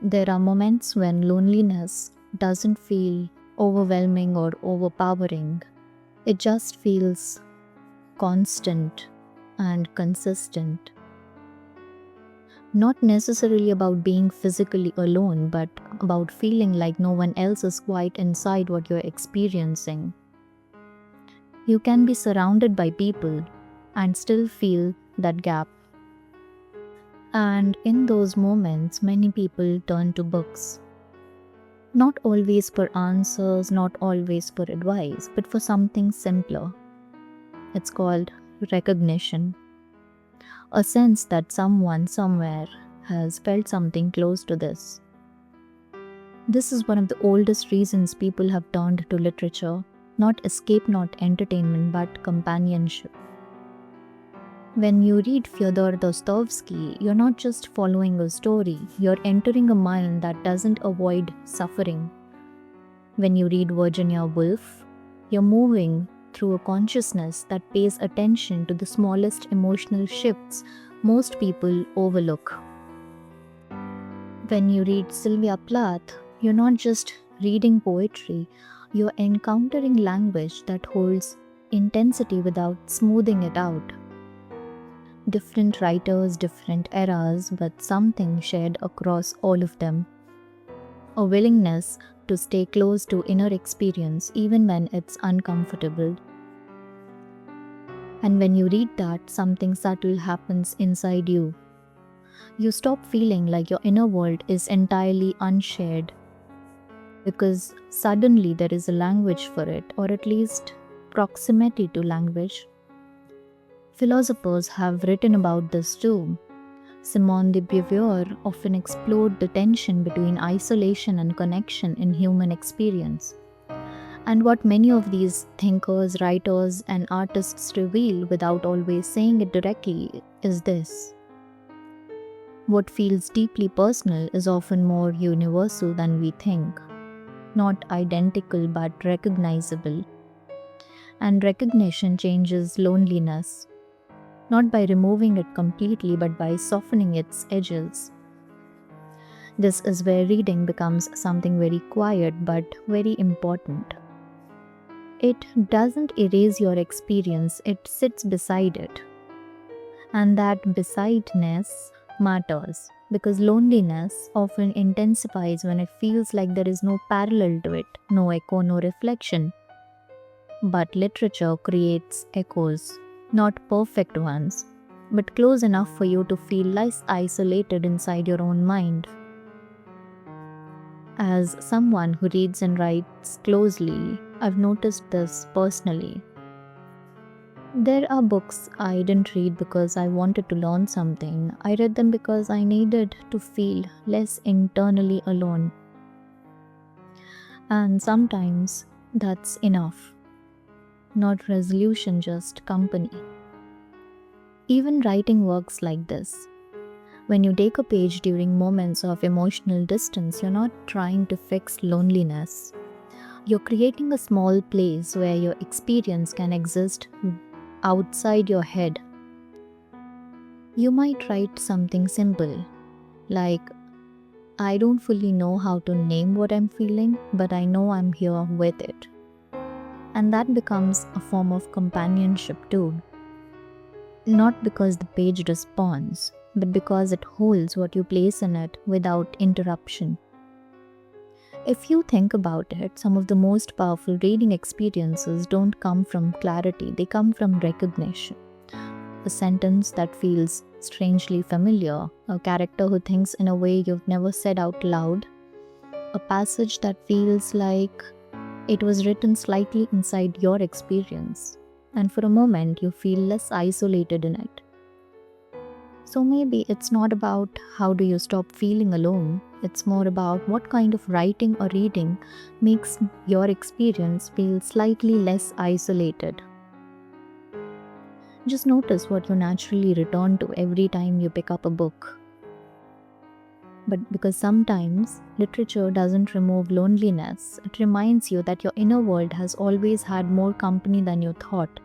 There are moments when loneliness doesn't feel overwhelming or overpowering. It just feels constant and consistent. Not necessarily about being physically alone, but about feeling like no one else is quite inside what you're experiencing. You can be surrounded by people and still feel that gap. And in those moments, many people turn to books. Not always for answers, not always for advice, but for something simpler. It's called recognition. A sense that someone somewhere has felt something close to this. This is one of the oldest reasons people have turned to literature. Not escape, not entertainment, but companionship. When you read Fyodor Dostoevsky, you're not just following a story, you're entering a mind that doesn't avoid suffering. When you read Virginia Woolf, you're moving through a consciousness that pays attention to the smallest emotional shifts most people overlook. When you read Sylvia Plath, you're not just reading poetry, you're encountering language that holds intensity without smoothing it out. Different writers, different eras, but something shared across all of them. A willingness to stay close to inner experience even when it's uncomfortable. And when you read that, something subtle happens inside you. You stop feeling like your inner world is entirely unshared, because suddenly there is a language for it, or at least proximity to language. Philosophers have written about this too. Simone de Beauvoir often explored the tension between isolation and connection in human experience. And what many of these thinkers, writers, and artists reveal without always saying it directly is this. What feels deeply personal is often more universal than we think. Not identical but recognizable. And recognition changes loneliness. Not by removing it completely, but by softening its edges. This is where reading becomes something very quiet but very important. It doesn't erase your experience, it sits beside it. And that besideness matters, because loneliness often intensifies when it feels like there is no parallel to it, no echo, no reflection. But literature creates echoes. Not perfect ones, but close enough for you to feel less isolated inside your own mind. As someone who reads and writes closely, I've noticed this personally. There are books I didn't read because I wanted to learn something. I read them because I needed to feel less internally alone. And sometimes that's enough. Not resolution, just company. Even writing works like this. When you take a page during moments of emotional distance, you're not trying to fix loneliness. You're creating a small place where your experience can exist outside your head. You might write something simple, like, I don't fully know how to name what I'm feeling, but I know I'm here with it. And that becomes a form of companionship too. Not because the page responds, but because it holds what you place in it without interruption. If you think about it, some of the most powerful reading experiences don't come from clarity, they come from recognition. A sentence that feels strangely familiar, a character who thinks in a way you've never said out loud, a passage that feels like it was written slightly inside your experience, and for a moment you feel less isolated in it. So maybe it's not about how do you stop feeling alone, it's more about what kind of writing or reading makes your experience feel slightly less isolated. Just notice what you naturally return to every time you pick up a book. But because sometimes literature doesn't remove loneliness, it reminds you that your inner world has always had more company than you thought.